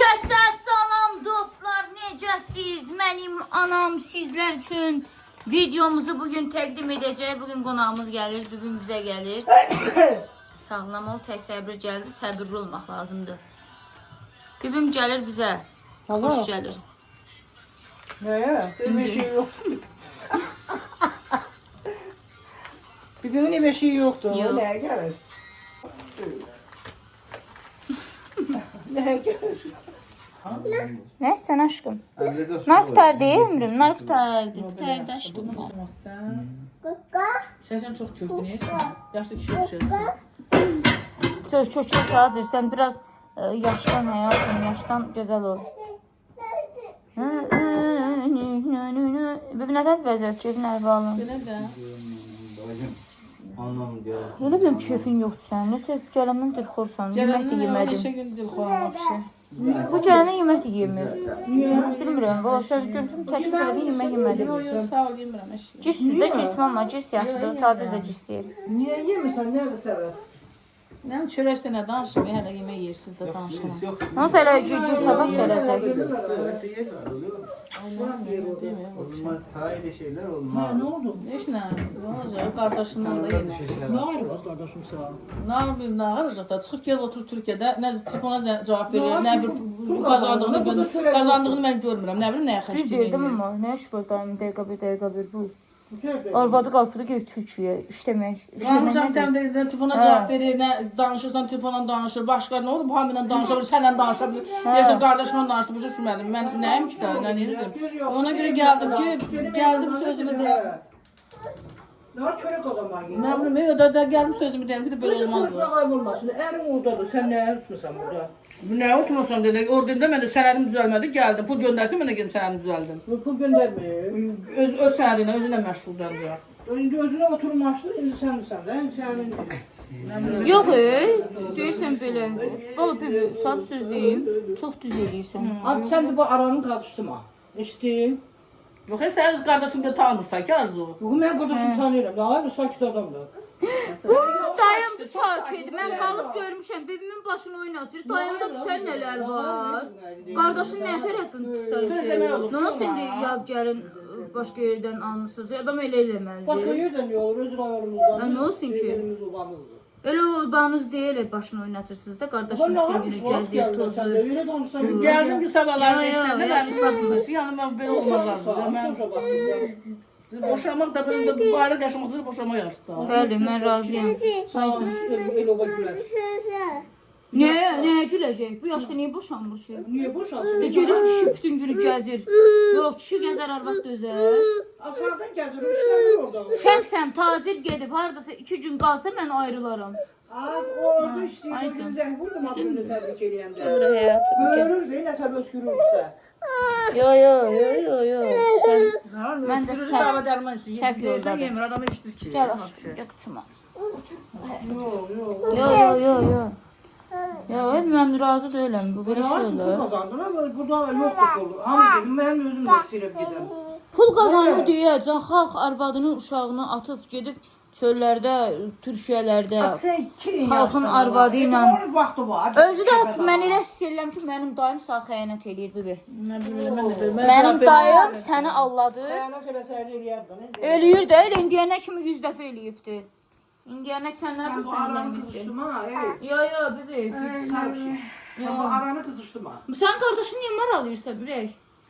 Kəsə salam dostlar, necəsiz? Mənim anam sizlər üçün videomuzu bugün təqdim edəcək. Bugün qonağımız gəlir, bugün bizə gəlir. Sağlam ol, tək səbir gəldi, səbirli olmaq lazımdır. Bugün gəlir bizə, xoş gəlir. Nəyə? Demək şey yoxdur. Bugün demək şey yoxdur. Yox. Nəyə gəlir? Nəyə gəlir? Nəsən aşkım? Nar qutardı, ömrüm, nar qutardı. Qutardı aşkım. Sən çox kökünürsən. Yaşlı kişi oxşayırsan. Çox tacir, sən biraz yaşdan həyatım, yaşdan gözəl ol. Bir nədən vəziyyət, keyfin əhvalın? Belə də. Bacım, anlam deyil. Elə biləm keyfin yoxdur sənin, nəsə gələndən dırxorsan, yemək də yemədim. Neçə gün dil xoran bir şey. Bu gələndən yemək də yemir. Bilmirəm, valla söz görmüşüm, təklif elədim, yemək yemədim. Yox, sağ ol, yemirəm əşi. Cirsiniz də cirs, mama, cirs yaxşıdır, tacir də cirs deyir. Niyə yemirsən, nədir səbəb? Nəm çörəkdə nə danışmıyor, hələ yemək yeyirsiniz də danışmam. Nasıl elə cirs sabah gələcək? Olmaz, sahile şeyler olmaz. Ne oldu? Heç nə, ne olacaq, qardaşımla da yenə. Ne ayırmaz qardaşım sağ ol? Ne yapayım, ne ağıracaq da, çıxıb gel otur Türkiyədə, nə telefona cavab verir, nə bir qazandığını mən görmürəm, nə bilim nəyə Düz xərcləyir. deyirdim ama, nə iş var dayım, dəqiqə bir bu. Arvadı qalxıdı ki, Türkiyə, işləmək. Ramazan təmdə telefona cavab verir, nə danışırsan telefonla danışır, başqa nə olur, bu hamıyla danışa bilir, sənlə danışa bilir, deyirsən qardaşımla danışdı, bu şey sürmədim, mən nəyim ki də, nə deyirdim. Ona görə gəldim ki, gəldim sözümü deyəm. Ne var çörek o zaman yine? Nə bilim, da gəldim sözümü deyəm ki, də belə olmaz. Konuşma kaybolmasın. Erin oradadır. Sen ne yapmışsan burada? Bu nə oturmuşam dedi, ordunda mən də sənədim düzəlmədi, gəldim, pul göndərsin, mən də gedim sənədim düzəldim. Bu pul göndermiyor. Öz sənədinə, özünə məşğul olacaq. Önce özüne oturmuştu. Şimdi sen de. Senin. Yox, deyirsən belə. Valla bir sab söz deyim, çox düz eləyirsən. Abi sen de bu aranı karıştırma. İşte. Yox, sən öz qardaşını da tanımırsan ki, Arzu. Bugün ben kardeşimi tanıyorum. Daha bir sakit adamdır. Dayım sakit, mən qalıb görmüşəm, bebimin başını oynatır. Dayımda sən nələr var? Qardaşın nə tərəfini tutsaq ki? Nasıl indi yadgərin başqa yerdən almışsınız? Adam elə eləməlidir. Başka yerden ne olur? Özür ayarımızdan. Ha, ne olsun ki? Yerimiz obamızdır. Elə obanız deyil, başını oynatırsınız da, qardaşın bütün günü gəzir, tozur. Öyle konuşsan. Gəldim ki, sabahlar Ya, işləndə ya, mən ıslatmışdı, yəni mən belə olmaz lazım. Mən boşamaq da belə bu ayrı yaşamaq da boşamaq yaşdı. Bəli, mən razıyam. El oba güler. Nəyə güləcək? Bu yaşda niyə boşanmır ki? Niye boşansın? Gedir kişi bütün günü gəzir. Yox, kişi gəzər, arvad dözər. Aşağıdan gəzir, işlemir orada. Şəxsən tacir gedib, haradasa 2 gün qalsa mən ayrılaram. Az orada işləyir, Aycan. gözümüzə vurdum adını təbrik eləyəndə. Ömrə həyatım. Görür değil, nəsə öskürürsə. Yo. Mən də səhv dərman istəyir. Səhv yoldadır. Yemir, adamı içdir ki. Gəl aşkım, gəl qıçıma. Yok. Yo, mən razı deyiləm, bu belə şey Pul olur. kazandın ama burada yok pul. Hamı dedim, ben özüm de silip gidelim. Pul qazanır deyə, can xalq arvadının uşağını atıb gedib çöllərdə, Türkiyələrdə. Sen kim Xalqın arvadı ilə. Onun vaxtı var. Özü də mən elə hiss edirəm ki, mənim dayım sağ xəyanət eləyir bibi. Nə bilim, mən də belə. Mənim dayım səni alladı. Xəyanət eləsəydi eləyərdin. Eləyir də, elə indiyənə kimi 100 dəfə eləyibdi. İndiyənə sən nə Sen bu bilirsən aranı eləmişdin? kızıştırma. Yo, bibi. Sen bir şey. Sen bu aranı kızıştırma. Sən qardaşın niyə maralıyırsan ürək?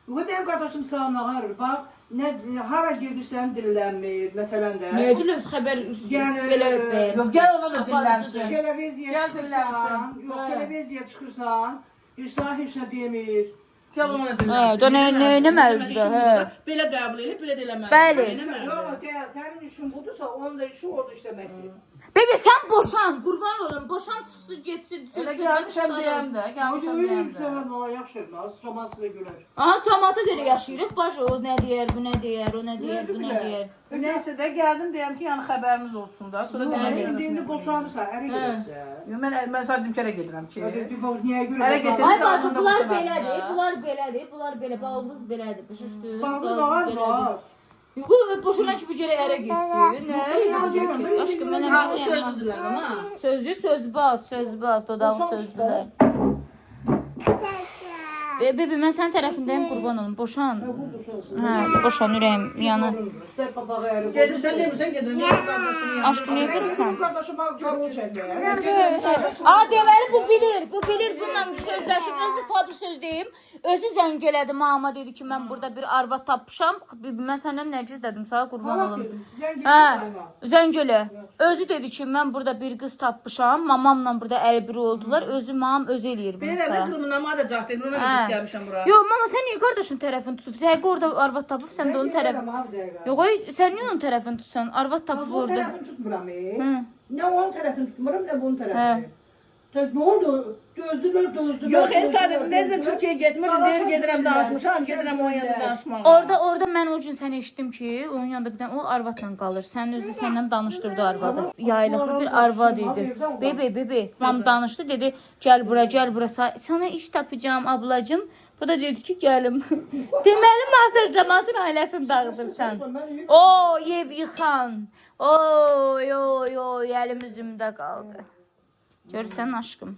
Bu benim kardeşim sağına ağır. Bak ne hara gedirsen dillənmir. Məsələn də. Niyə diləz xəbər Yəni, belə Yox, gəl ona da dillənsin. Televiziya Gəl çıxırsan. dillənsin. Yox, televiziya çıxırsan. İnsan heç nə demir. Gəl ona da Hə, dillənsin. da nə eləməlidir də, hə. Belə qəbul edib, belə də eləməlidir. Bəli. Yox, gəl, sənin işin budursa, onun da işi odur işləməkdir. Bebe sən boşan, qurban olum, boşan çıxsın, getsin, Elə gəlmişəm deyəm də, gəlmişəm deyəm də. Sən ona yaxşı, az romansına görə. Aha, cəmaata görə yaşayırıq, baş o nə deyər, bu nə deyər, o nə deyər, bu nə deyər. Nəysə də gəldim deyəm ki, yəni xəbərimiz olsun da. Sonra deyəm ki, İndi boşanırsan, əri gəlirsə. mən sadəcə Dümkərə gedirəm ki. Niyə görə? Ərə getirdim. Ay bacı, Zamanında bunlar boşanardım belədir, da. bunlar belə, baldız belədir, başışdı. Bağlı var, var. Yox, boşanan ki, bu gərək ərə geçsin. Nə ərə gedəcək ki? Aşkım, mən Ha, o əməliyəm. sözdülər ama. Söz baz, dodağı sözdülər. Bebe mən sənin tərəfindəyim, qurban olum. Boşan. Hə, boşan ürəyim yanı. İster papağı əyri. Gedirsən, demirsən, gedirəm. Qardaşını yanına. Aşkım niyə görürsən? Qardaşım bak çorba çəkir. Deməli bu bilir. Bu bilir bununla sözləşib. Özü sabir söz deyim. Özü zəng elədi mama dedi ki mən burada bir arvad tapmışam. Mən səndən nə gizlədim sənə qurban olum. Hə, zəng elə. Özü dedi ki mən burada bir qız tapmışam. Mamamla burada əlbir oldular. Özü mamam özü eləyir bunu Belə sənə. qılımına mənə də cavab verin. Ona da gəlmişəm bura. Yox mama sən niyə qardaşın tərəfini tutursan? Həqiqi orada arvad tapıb sən də onun tərəfini. Yox ay sən niyə onun tərəfini tutsan? Arvad tapıb O orada. tərəfini tutmuram. Hı. Ne onun tərəfini tutmuram, ne bunun tərəfini. Ne oldu? Dözdülər. Yox, sadəcə necə Türkiyəyə getmirdi, deyir gedirəm danışmışam, gedirəm onun yanında danışmağa. Orada mən o gün səni eşitdim ki, onun yanında bir dənə o arvadla qalır. Sən özü səndən danışdırdı arvadı. Yaylıqlı bir arvad idi. Bebe, mam danışdı, dedi, gəl bura. Sana iş tapacağım ablacığım. Bu da dedi ki, gəlim. Deməli, Mazır cəmaatın ailəsini dağıdırsan. O, ev yıxan. Oy, əlim üzümdə qaldı. Görsən aşkım.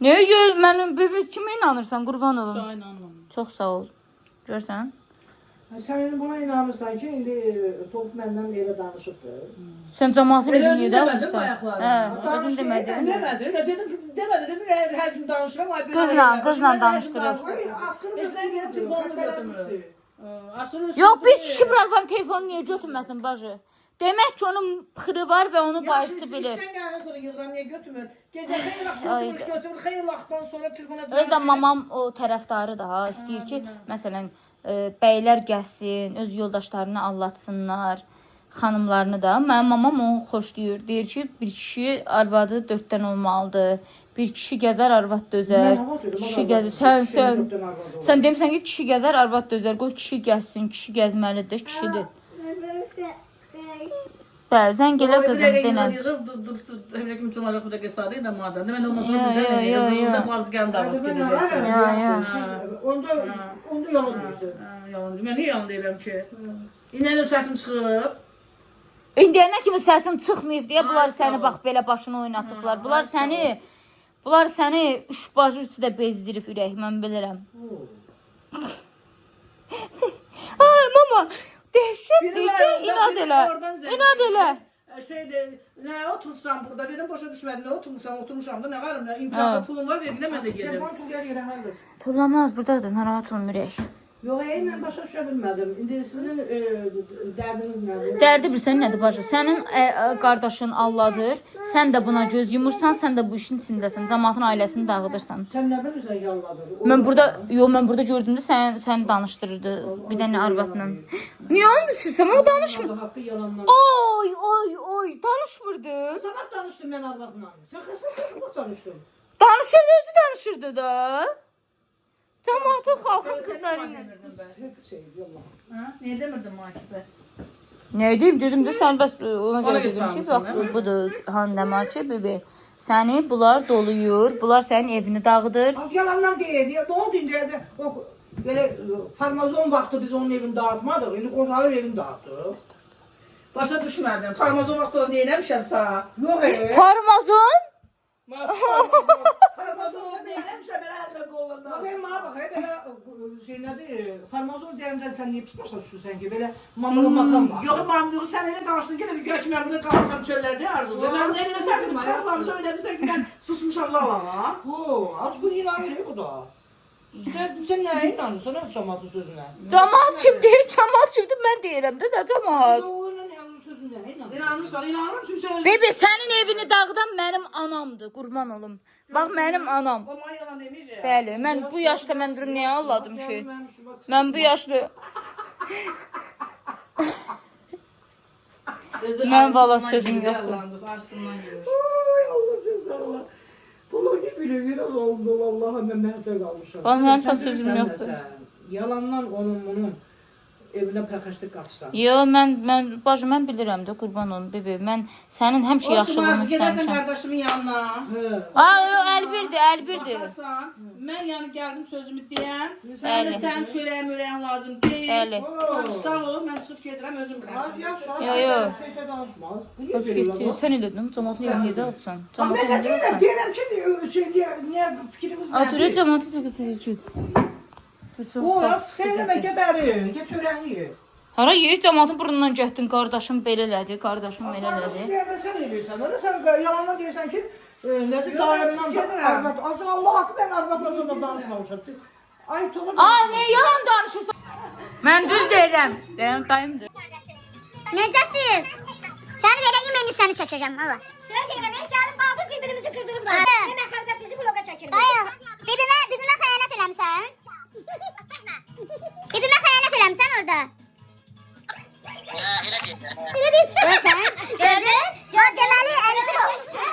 Niyə gör, mənim bebe kimə inanırsan, qurban olum. Sağ inanmam. Çox sağ ol. Görsən? Sen indi buna inanırsan ki, indi Toğut məndən elə danışıbdır. Sən cəmaatın Elə evini özün də demədin alırsan. bayaqları. Hə, özün demədin. Demədi, hər gün danışıram. ay, Qızla danışdırır. Sən gedib telefonu götürmür. Yox, bir kişi buraxan telefonu niyə götürməsin bacı? Demək ki, onun xırı var və onu bacısı bilir. İşdən gələn sonra yığıram, niyə götürmür? Gecə xeyir vaxt götürmür, xeyir vaxtdan sonra telefona Özdə mamam o tərəfdarı da ha, istəyir ki, məsələn, bəylər gəlsin, öz yoldaşlarını anlatsınlar, xanımlarını da. Mənim mamam onu xoşlayır. Deyir ki, bir kişi arvadı 4-dən olmalıdır. Bir kişi gəzər, arvad dözər. Kişi gəzər, sən demisən ki, kişi gəzər, arvad dözər. Qoy kişi gəzsin, kişi gəzməlidir, kişidir. Bəli, zəng elə qızım, denən. Dur, həmçə kimi cumacaq bu da qısadı ilə madəm. Mən ondan sonra birdən eləyəcəm. Burada bazı gəlin davası gedəcək. Onda yalan deyirsən. Yalan deyir. Mən niyə yalan deyirəm ki? İnələ səsim çıxıb. İndiyənə kimi səsim çıxmayıb deyə bunlar səni bax belə başını oynatıblar. Bunlar səni üçbacı üstü də bezdirib ürək, mən bilirəm. Ay mama, dəhşətdir ki, inad elə. Nə oturursan burada dedim, başa düşmədim, nə oturmuşam da, nə qarım, nə imkanlı pulum var dediyinə mən də gedim. Telefon tüyər yerə hər qız. Tullamaz, buradadır, narahat olun ürək. Yox, mən başa düşə bilmədim. İndi sizin dərdiniz nədir? Dərdi bilsən nədir bacı? Sənin qardaşın Allahdır. Sən də buna göz yumursan, sən də bu işin içindəsən. Cəmaatın ailəsini dağıdırsan. Sən nə bilirsən yalladır? Mən burada gördüm də sən danışdırırdı bir dənə arvadla. Niyə anlaşırsan? O danışmır. Haqqı yalandan. Oy, danışmırdı. Sabah danışdım mən arvadla. Sən xəstəsən, bu danışdım. Danışırdı, özü danışırdı da. Cəmaatın xalqın qızları ilə. Niyə demirdin Maki bəs? Nə deyim, dedim də sən bəs ona görə dedim ki, bax budur Hande Bebe. Səni bunlar doluyur, bunlar sənin evini dağıdır. Yalandan deyir. Ne oldu indi? Böyle farmazon vaxtı biz onun evini dağıtmadıq. İndi qoşalır evini dağıtdıq. Başa düşmədim. Farmazon vaxtı onu deyirəmişəmsə. Yox Farmazon? Farmazon onu deyirəmişəm, belə əllə qollarına. Bakayım bana bak, böyle şey nedir? Farmazon deyəndə sən niyə pis başa düşürsən ki? Böyle mamalı matan var. Yox, mamlığı sən elə danışdın, gələ bir görə ki, mən burada qalmışam çöllərdə arzucu. Mən nə elə səsimi çıxartmamışam, elə bilsən ki, mən susmuşam lalama. Az bu inanır bu da. Sen neye inanırsan cəmaatın sözünə? Cəmaat kimdir? Mən deyirəm də cəmaat. Onun yanlış sözünə inanır. İnanırım, çünki sən Bebe, sənin evini dağıdan mənim anamdır, qurban olum. Bax, mənim anam. Amma yalan deməyəcək. Bəli, mən bu yaşda mən durum niyə ağladım ki? Mən bu yaşlı... Mən valla sözüm yoxdur. Arsından gelir. Ay Allah sen sağla. Bunlar ne bile biraz oldu Allah'a memnuniyete kalmışlar. Vallahi Sen sözüm bilirsən yoktu. de sen, yalandan onun bunun evinə pərxəşlik qaçsan. Yo, mən bacım, mən bilirəm də, qurban olum bebi. Mən sənin həmişə yaxşılığını Gedərsən istəmişəm. qardaşımın yanına. Yo, əlbirdir. Baxarsan, mən yəni gəldim sözümü deyəm. Bəli. Sənin çörəyin lazım deyil. Bəli. Sağ ol, mən çıxıb gedirəm, özüm bilərsən. Yo. Şeysə danışmaz. Öz getdi. Sən nə dedin? Cəmaatın yerini niyə dağıtsan? Mən Cəmaatın də yerini deyirəm, dağıtsan. deyirəm ki, niyə fikrimiz Atırı cəmaatı dağıtır. O, xeyləmə gəbərin, gəç çörəyini ye. Hara yeyib cəmaatın burnundan getdin, qardaşım belə elədi, qardaşım elə elədi. Sən eləyirsən, öyle sən yalanla deyirsən ki, nədir, dairəmdən arvad, azı Allah haqqı mən arvadla sonra danışmamışam. Ay, Toğur. Ne yalan danışırsan? Mən düz deyirəm. Deyirəm, dayımdır. Necəsiz? Sən elə imeni səni çəkəcəm, hala. Söz eləmək, gəlib qaldıq bir-birimizi qırdırıblar. Nə xəlbət bizi bloqa çəkirdi. Dayı, bibimə xəyanət eləmsən? Bibimə xəyanət eləmsən orada. Elə deyirsən? Gördün? Deməli, əlbir olmuşsun.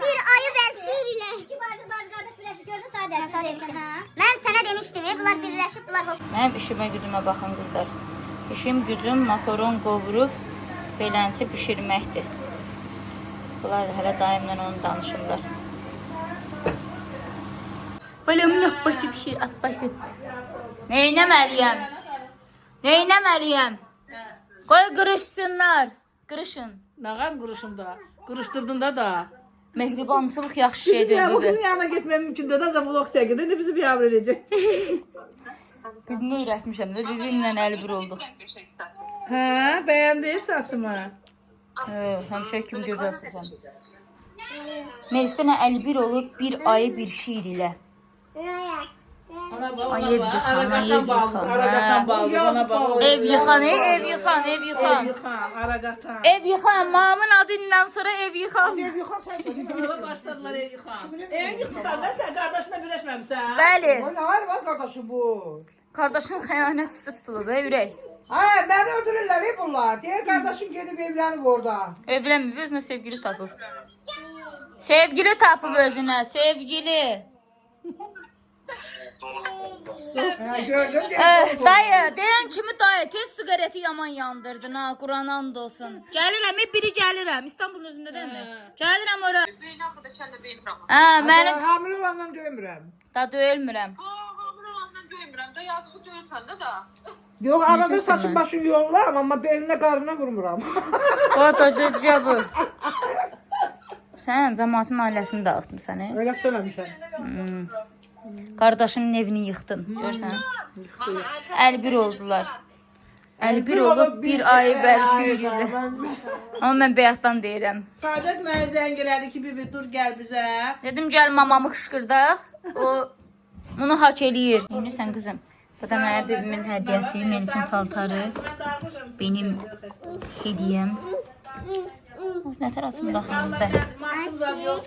Bir ayı vərşir ilə. İki bacı qardaş birləşib gördün, sağ demişdim. Mən sənə demişdim, bunlar birləşib, bunlar... Mənim işimə gücümə baxın qızlar. İşim gücüm makaron qovurub belənti bişirməkdir. Bunlar da hələ daimlə onu danışırlar. Balamın abbası pişir, abbası. Neynəməliyəm? Neynəməliyəm? Qoy qırışsınlar. Qırışın. Nağam qırışımda. Qırışdırdın da. Mehribançılıq yaxşı şeydir. Ya bu Bibi. kızın yanına gitmem mümkün de da vlog çəkirdi. Ne bizi bir yavru edecek. Bibimi öyrətmişəm də, bibimlə əli bir olduq. Hə, bəyəndin saçımı. Həmişə kimi gözəlsən. Melis'lə əli bir olub, bir ayı bir şiir ilə. Ay, ev yıxan, ay, ev yıxan. Aragatan bağlı, ona bak. Ev yıxan, ev yıxan, ev yıxan. Aragatan. Ev yıxan, mamın adından sonra ev yıxan. Ev yıxan sən söyləyim. Ona başladılar ev yıxan. Ev yıxsan da sen kardeşine birleşmemişsin. Bəli, O nə hayır var qardaşı bu? qardaşın xəyanət üstə tutulub, ürək. Hə, məni öldürürlər bunlar. Deyir qardaşım gedib evlənib orada. Evlənməyib, özünə sevgili tapıb. Sevgili tapıb özünə, sevgili. Hə, gördüm. Dayı, deyən kimi dayı, tez sigareti yaman yandırdın ha, Quran and olsun. Gəlirəm, biri gəlirəm, İstanbulun özündə deyil mi? Gəlirəm ora. Mənim Hamilə olandan döymürəm. da döyülmürəm. Yox, arada saçım başım yollaram, amma belinə qarnına vurmuram. Orada vur. Sən cəmaatın ailəsini dağıtdın səni. Elə deməmişəm. Qardaşının evini yıxdın, görsən. Əlbir oldular. Əlbir olub bir ayı bərşiyirdi. Amma mən bəyatdan deyirəm. Saadet mənə zəng elədi ki, bibi dur gəl bizə. Dedim gəl mamamı qışqırdaq. O bunu hak eləyir. Bilirsən qızım. Bu da mənə bibimin hədiyyəsi, Melis'in paltarı. Benim hediyem. Nə tərəsin baxın da.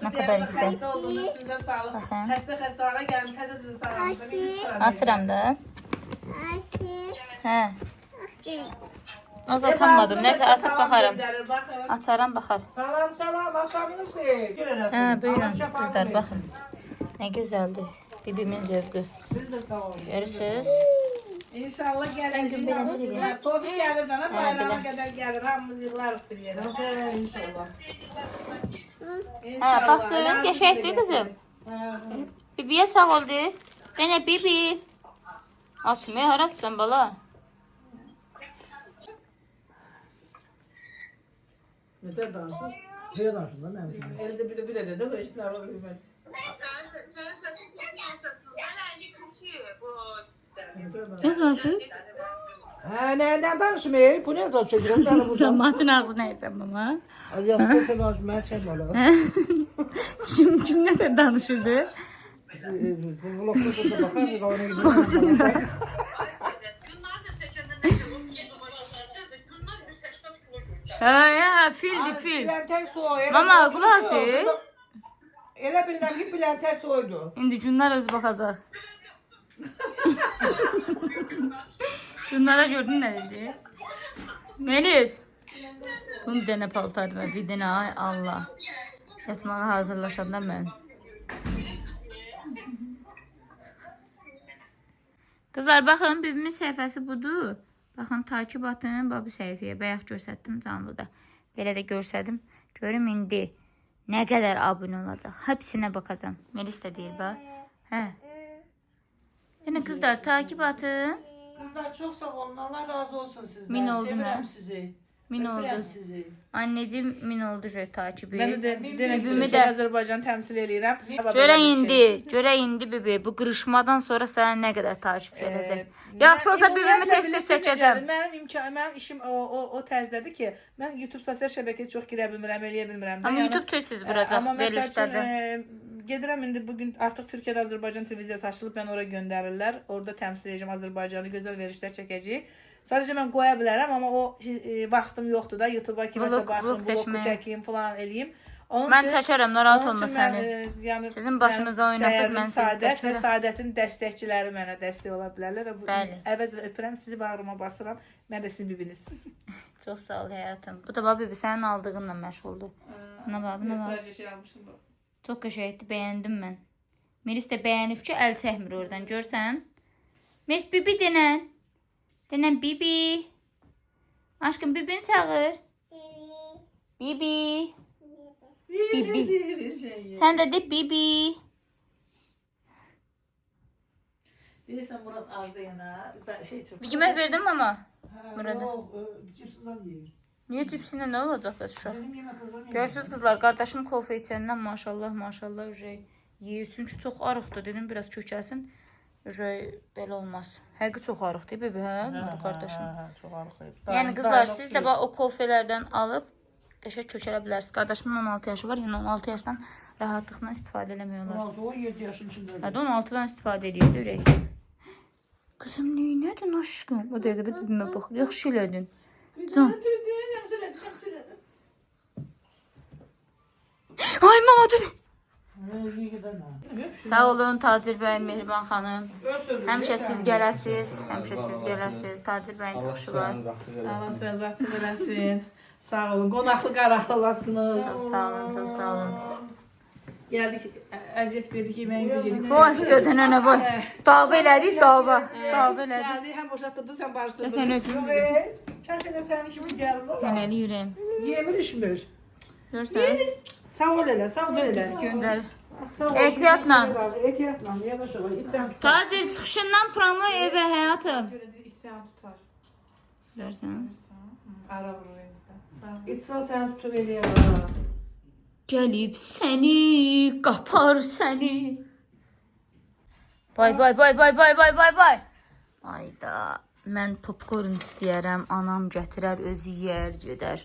Ne kadar güzel. Baxın. Xəstəxana gəlin, təzə sizi sağlamışam. Açıram da. Hə. Az açamadım. Nəsə açıb baxarım. Açaram baxar. Salam, axşamınız xeyir. Hə, buyurun qızlar baxın. Nə gözəldir. Bibimin zövqü. Siz də sağ olun. Görürsüz? İnşallah gələcək. Tofiq gəlir dana, bayrama qədər gəlir. Hamımız yıllarıq bir yerə. İnşallah. Hə, baxdın, qəşəkdir qızım. Bibiyə sağ ol de. Sənə bibi. Açmaya harasın bala? Nətər danışır? Belə danışın da mənim kimi. Elde bir de bu işte arada bilmez. Nə danışır? Hə, nədən danışım ey? Bu nə danışır? Cəmaatın ağzı nəysə mama. Az yaxşı danışım, mən çəkməli. Kim nətər danışırdı? Bu vlogda da baxar, ona gidiyor. Hə, fildir, fil. Bilənlər soy. Mama, qulaq as. Elə bilirəm ki, bilənlər soydu. İndi günlər öz baxacaq. Günlərə gördün nə dedi? Melis. Bunun dənə paltarına bir dənə, ay Allah. Yatmağa hazırlaşanda mən. Qızlar baxın, bibimin səhifəsi budur. Baxın, takip atın bu səhifəyə. Bayaq göstərdim canlıda. Belə də göstərdim. Görüm indi nə qədər abunə olacaq. Hepsinə baxacağam. Melis də deyir bax. Hə. Yəni qızlar takip atın. Kızlar çok sağ olun. Allah razı olsun sizden. Min oldu Seviyorum mu? sizi. Min Öpürəm oldu. sizi. Anneciğim min oldu takibi. Mən də deyirəm ki, Bibimi Türkiyə də Azərbaycanı təmsil eləyirəm. Görə indi bibi bu qırışmadan sonra sənə nə qədər takipçi olacaq. Yaxşı olsa bibimi tez-tez çəkəcəm. Mənim işim o tərzdədir ki, mən YouTube sosial şəbəkəyə çox girə bilmirəm, eləyə bilmirəm. Amma YouTube tez-tez vuracaq Amma məsəl verilişlərdə. üçün gedirəm indi bugün artıq Türkiyədə Azərbaycan televiziyası açılıb, mən ora göndərirlər. Orada təmsil edəcəm Azərbaycanı, gözəl verilişlər çəkəcəyik. Sadəcə mən qoya bilərəm, amma o vaxtım yoxdur da YouTube-a kiməsə baxım, bloku çəkeyim falan eləyim. Mən çəkərəm, narahat olma səni. Sizin başınıza oynatıb mən sizi Səadət və çəkərəm. Səadətin dəstəkçiləri mənə dəstək ola bilərlər və bu Bəli. əvəzlə öpürəm, sizi bağrıma basıram. Mən də sizin bibiniz. Çox sağ ol həyatım. Bu da bax bibi sənin aldığınla məşğuldur. Buna bax, buna bax. Mesaj şey almışım bu. Çox qəşəngdir, bəyəndim mən. Melis də bəyənib ki, əl çəkmir oradan, görsən. Melis bibi denən. Denən bibi. Aşkım bibini çağır. Bibi. Bibi. Sən də de bibi. Deyirsən Murat acdı yana. Şey çıxdı. Bir yemək verdim ama. Burada. Yok, cipsizden yiyor. Niyə cipsinə nə olacaq bəs uşaq? Benim yemek hazırım. Görürsünüz qızlar, qardaşım kofe içəndən maşallah yeyir. Çünki çox arıqdır. Dedim biraz kökəlsin. Belə olmaz. Həqiqi çox arıqdır bebi, hə? Nur qardaşım. Çox arıqlayıb. Yəni qızlar siz də bax o kofelərdən alıb qəşəng kökələ bilərsiniz. Qardaşımın 16 yaşı var. Yəni 16 yaşdan rahatlıqla istifadə eləmək olar. 16-17 yaşın içinde. Hadi 16-dan istifadə edirdi ürək. Qızım neynədin aşkım? O dəqiqədə bibimə bax. Yaxşı elədin. Can. Ay mama dur. Sağ olun Tacir bəy, Mehriban xanım. Həmişə siz gələsiz. Tacir bəyin çıxışı var. Allah sizə zatsız eləsin. Sağ olun. Qonaqlı qaraqlı olasınız. Çox sağ olun, çox sağ olun. Gəldik, əziyyət verdik, yeməyinizi yedik. Vay dödənə nə var? Dava elədik, dava. Dava elədik. Gəldik, həm boşaltdırdın, sən barışdırdın. Sən öpüm. Kəsələ sənin kimi gəlir olar. Dənəli ürəyim. Yemir işmir. Görsən? Sağ ol elə, sağ ol elə. Göndər. Sağ ol. Ehtiyatla. Ehtiyatla, yavaş ol. İçən tutar. Tacir çıxışından promo evə həyatım. Görə deyir, içsən tutar. Görsən? Ara vurur elimizdən. Sağ ol. İçsən sən tutur eləyər. Gəlib səni, qapar səni. Bay. Ayda, mən popcorn istəyərəm, anam gətirər, özü yeyər, gedər.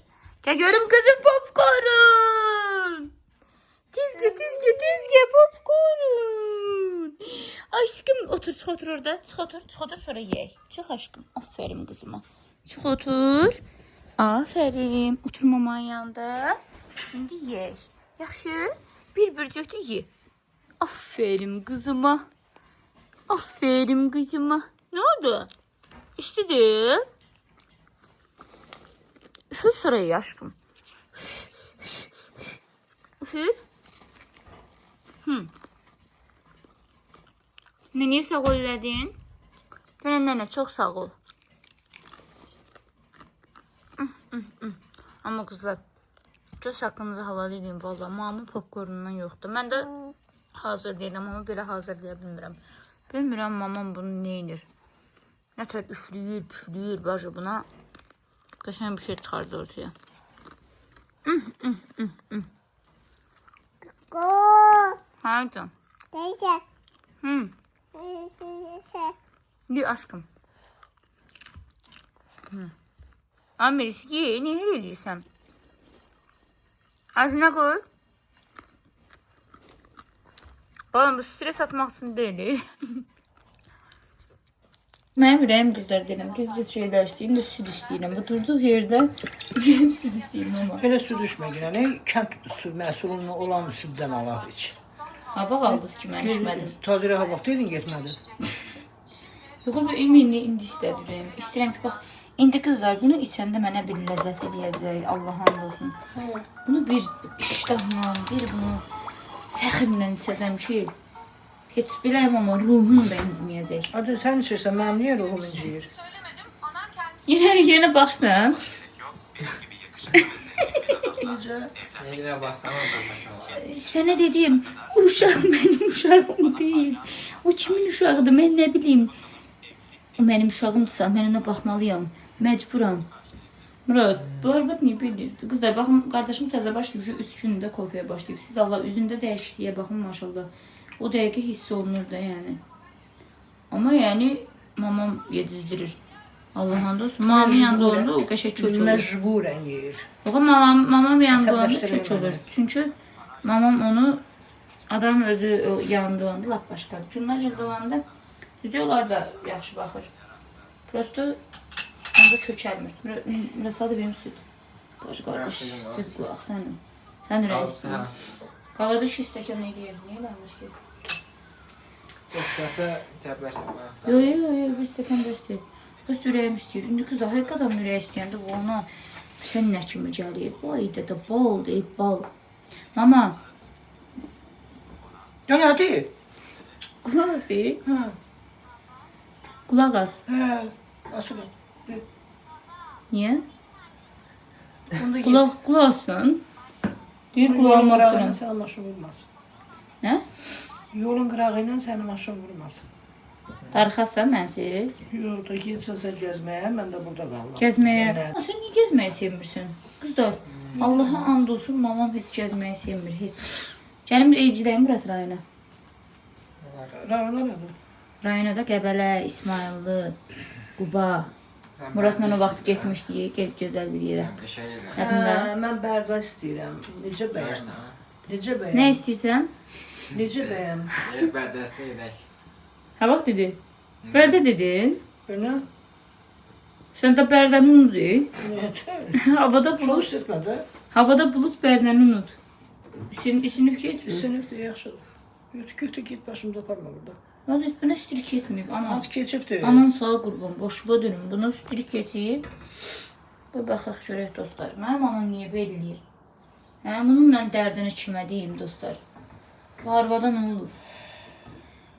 Gəl görüm qızım popcorn. Tezgə popcorn. Aşkım otur, çıx otur orada. Çıx otur sonra yeyək. Çıx aşkım. Aferin qızıma. Çıx otur. Aferin. Otur mamanın yanında. İndi yeyək. Yaxşı? Bir bürcükdə ye. Aferin qızıma. Nə oldu? İstidir. Üfür sonra ye aşkım. Üfür. Niyə sağ ol elədin? Nənə, çox sağ ol. Amma qızlar, çox haqqınızı halal edin valla. Mamın popcornundan yoxdur. Mən də hazır deyirəm, amma belə hazır deyə bilmirəm. Bilmirəm mamam bunu neynir. Nətər üflüyür bacı buna. Qəşəng bir şey çıxardı ortaya. Harcan? Ye aşkım. Amelis ye, niye öyle diyorsun? Ağzına koy. Oğlum bu stres atmak için değil. Mənim ürəyim qızlar deyirəm, gec şeylər istəyirəm, də süd istəyirəm. Bu durduğu yerdə ürəyim süd istəyirəm amma. Belə süd içmək yəni kənd məhsulundan olan süddən alaq iç. Hava qaldız ki, mən içmədim. Tacirə ha vaxt dedin getmədi. Yox, bu indi istədirəm. İstəyirəm ki, bax, indi qızlar bunu içəndə mənə bir ləzzət eləyəcək, Allah hamd olsun. Bunu bir iştahla, bir bunu fəxrlə içəcəm ki, Heç biləyim amma ruhum da inciməyəcək. Hadi sən içirsən, mənim niyə ruhum inciyir? Yenə baxsan. Neyine baksana da Sənə dedim, o uşaq mənim uşağım deyil. O kimin uşağıdır, mən nə bilim. O mənim uşağımdırsa, mən ona baxmalıyam. Məcburam. Murad, bu arvad niyə bilir? Qızlar, baxın, qardaşım təzə başlayıb, 3 gündə kofeyə başlayıb. Siz Allah üzündə dəyişikliyə baxın, maşallah. O dəqiqə hiss olunur da, yəni. Amma yəni, mamam yedizdirir. Allah'ın olsun. Mamam yanında olanda o qəşək köç olur. Məcburən yeyir. Baxın, mamam yanında olanda Əsəbləşdirir köç olur. mamamı. Çünki mamam onu, adam özü o yanında olanda lap başqadır. Günlər yanında olanda düzdür, onlar da yaxşı baxır. Prosto onda kökəlmir. Mürəsadə verim süd. Başı qardaş, süd qulaq sənin. Sən rəissin. Qalırdı 2 stəkan eləyir. Niyə eləmiş ki? Çok sese çepersin bana. Yox, bir stəkan da istəyir. Prosto ürəyim istəyir. İndi qız hər adam ürək istəyəndə bu ona sən nə kimi gəlir? Bu ayda da bal deyib bal. Mama. Ya nədir? Qulaq as. Hə, Qulaq as. hə, açılır. Niyə? Onda Qulaq assın. Deyir qulağım qırağıyla asıram. sənin maşın vurmasın. Nə? Yolun qırağıyla sənin maşın vurmasın. Darıxasan mənsiz. Yolda getsən gəzməyə, mən də burada qalım. Gəzməyə. Nə? Sən niyə gəzməyi sevmirsən? Qızlar, Allaha and olsun, mamam heç gəzməyi sevmir, heç. Gəlim Ecdəyim Murat rayona. Rayona nədir? Rayona da Qəbələ, İsmayıllı, Quba. Muratla o vaxt getmişdik, gözəl bir yerə. Yadında. Mən Bərdə istəyirəm. Necə bəyəm? Versen. Necə bəyəm? Nə istəyirsən? Necə bəyəm? El bədətsi edək. Hə vaxt dedi. Bərdə dedin. Belə? Sən də Bərdəni unut. Nə? Havada Çox bulut. istətmədə. Havada bulut Bərdəni unut. İçini keçmir. Sinifdə yaxşıdır. Götü git başımda aparma burada. Az buna üstürük keçməyib. Ana. Aç keçibdir. Anan sağ qurban, boşluğa dönüm. Buna üstürük keçib. Bu baxaq görək dostlar. Mənim anam niyə belə eləyir? Hə, bunun mən dərdini kimə deyim dostlar? Bu arvada nə olur?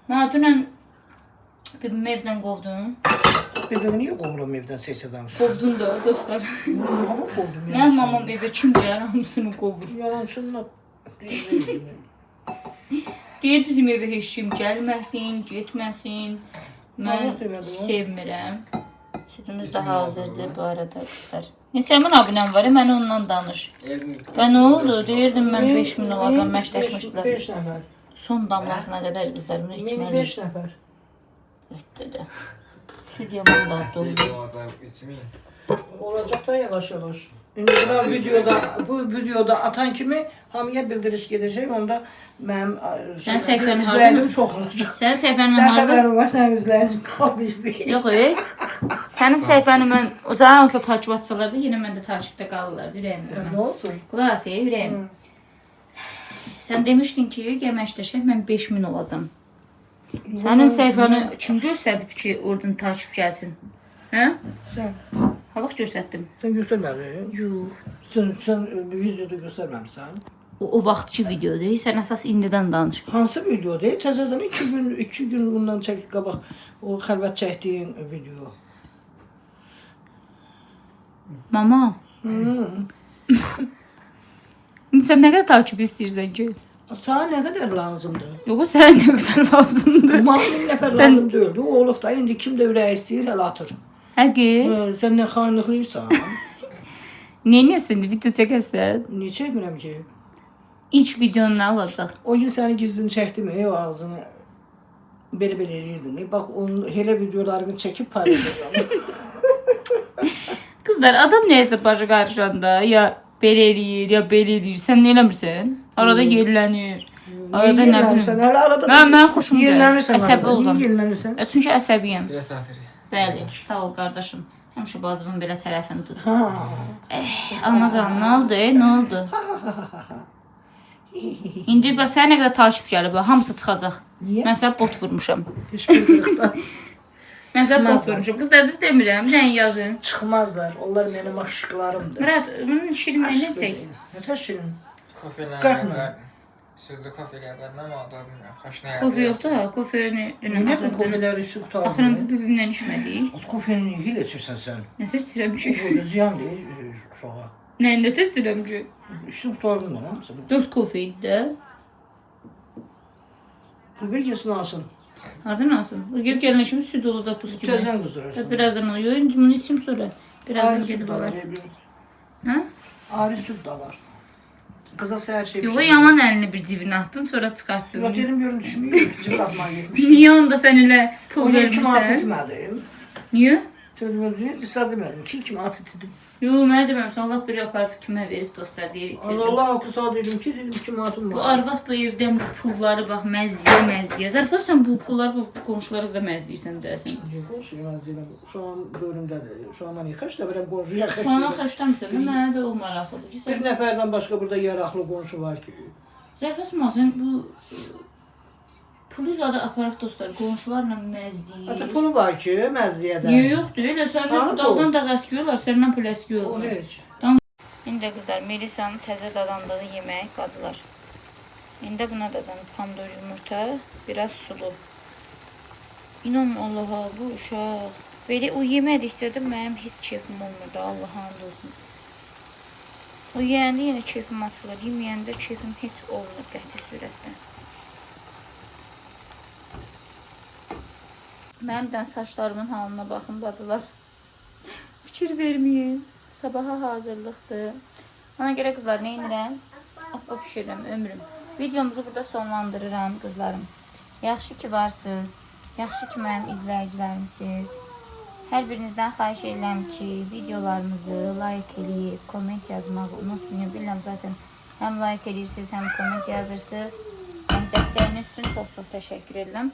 Mənə dünən bibimi evdən qovdun. Bebəni niyə qovuram evdən səsə danışır? Qovdun da dostlar. Hava qovdum ya. Mənim mamam evə kim gəlir hamısını qovur. Yalançınla. Deyir bizim evə heç kim gəlməsin, getməsin. Mən Allah demədi o. sevmirəm. Südümüz də hazırdır bu arada qızlar. Neçə min abunəm var, mənə ondan danış. Və nə oldu? Deyirdim mən 5000 olacam, məşləşmişdilər. 5 nəfər. Son damlasına qədər qızlar bunu 5 içməliyik. nəfər. Dedi. Süd yaman da Aslı doldu. olacaq 3000. Olacaq da yavaş yavaş. İndi bu videoda atan kimi hamıya bildiriş gedəcək. Onda mənim Sən səhifəni izləyicim harda? çox olacaq. Sənin səhifəni Sən harda? xəbərin var, sən izləyicim qalmayıb. Yox, sənin səhifəni mən o zaman olsa takipçilərdə yenə məndə takipdə qalırlar, ürəyim. Nə olsun? Qulaq as, ürəyim. Sən demişdin ki, gəməşləşək mən 5000 olacam. Sənin səhifəni kim göstərdi ki, oradan takip gəlsin? Hə? Sən Ha vaxt göstərdim. göstərmədin? Yox. Sən videoda göstərməmisən? O vaxtki videodur. Sən əsas indidən danış. Hansı videodur? Təzədən 2 gün bundan çəkib qabaq o xəlvət çəkdiyin video. Mama. Sən nə qədər takip istəyirsən ki? Sənə nə qədər lazımdır? Yox, sənə nə qədər lazımdır? Mənim nəfər lazım deyildi. O olub da indi kim də ürək istəyir, hələ atır. Həqi? Sən nə xainliqlıysan? Neyəsən, video çəkəsən? Niyə çəkmirəm ki? İlk videon nə olacaq? O gün sənin gizlini çəkdim, o ağzını belə eləyirdin. Bax, onun elə videolarını çəkib paylaşacağım. Qızlar, adam nəyəsə başı qarışanda ya belə eləyir, ya belə eləyir. Sən nə eləmirsən? Arada yerlənir. Arada nə bilim. Hələ arada Mən xoşum gəlir. yerlənirsən. Əsəbi oldum. Niyə yerlənirsən? Çünki əsəbiyəm. Stres atır. Bəli, sağ ol qardaşım. Həmişə bacımın belə tərəfini tut. Ha. Anacan, nə oldu? Nə oldu? İndi bax sənə nə qədər takip gəlib, hamısı çıxacaq. Niyə? Mən sənə bot vurmuşam. Heç bir qırıqda Mən sənə bot vurmuşam. Qızlar düz demirəm, sən yazın. çıxmazlar. Onlar mənim aşıqlarımdır. Murad, bunun şirin nə çək? Nə təşkirin? Kofeler Kalkma. verdim. Sürdü kafe eləyəblər, nə mal dadmıram. Xoşuna Kofe yoxsa, kofeni dünən Ne bu axırında. kofileri su Axırında tutardı? bibimlə içmədik. Az kofenin iyi içirsən sən. Nəfəs tirəm ki. Bu ziyan değil uşağa. Nəyində tirəm ki? Su tutardı mı lan? 4 kofe idi də. Bu bir kesin alsın. Hardan alsın? Bu gelib gələn kimi süd olacaq buz kimi. Tezden kızdırırsın. Birazdan oluyor. İndi bunu içim sonra. Birazdan gedib alar. Hə? Ari süt da var. Kıza seher şey Yox, yaman əlini bir cibinə atdın, sonra çıxartdın. Yok dedim görün düşmüyor. Bizim atman gitmiş. Niyə onda sən elə pul Onu kim at vermirsən? etmedim. Niyə? Tezden diyor kısa demedim. Kim at ettim. Yox, mənə deməmişsən. Allah bir aparıb kimə verib dostlar deyir Az itirdim. Allah kısa dedim ki dedim kim atım Bu var. arvad bu evdən bu pulları bax məzliyə. Zarfa sən bu pulları bu qonşularınızda məzləyirsən deyəsən. Yok olsun yemez dedim. Şu an bölümde de. Şu an hani kaç da böyle komşu yaklaşıyor. Şu ana xəşləmirsən, mənə də o maraqlıdır ki, Bir sən neferden başka burada yaraklı komşu var ki. Zarfa sən bu pulu zada aparıb dostlar qonşularla məzləyir. Hatta pulu var ki mezliyeden. Niyə yoxdur? Elə Hanı səndən pul? dağdan dağa əskiyorlar, səndən pul O əskiyorlar. hiç. İndi də qızlar, Melisanın təzə dadandığı yemək bacılar. İndi buna dadanıb pomidor yumurta, biraz sulu. İnan Allaha bu uşaq. Belə o yemədikcə də mənim heç keyfim olmurdu, Allah hamd olsun. O yeyəndə yenə keyfim açılır, yeməyəndə keyfim heç olmur qəti surətdə. Mənim də saçlarımın halına baxın bacılar. Fikir verməyin. Sabaha hazırlıqdır. Ona görə qızlar nə edirəm? Appa pişirirəm ömrüm. Videomuzu burada sonlandırıram qızlarım. Yaxşı ki varsınız. Yaxşı ki mənim izləyicilərimsiz. Hər birinizdən xahiş edirəm ki, videolarımızı like eləyib, komment yazmağı unutmayın. Bilirəm zaten həm like eləyirsiniz, həm komment yazırsınız. Həm dəstəyiniz üçün çox-çox təşəkkür edirəm.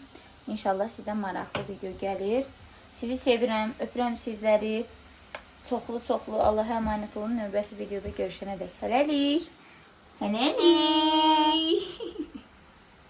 İnşallah sizə maraqlı video gəlir. Sizi sevirəm, öpürəm sizləri. Çoxlu Allah'a emanet olun. Növbəti videoda görüşənədək. Hələlik. Hələlik.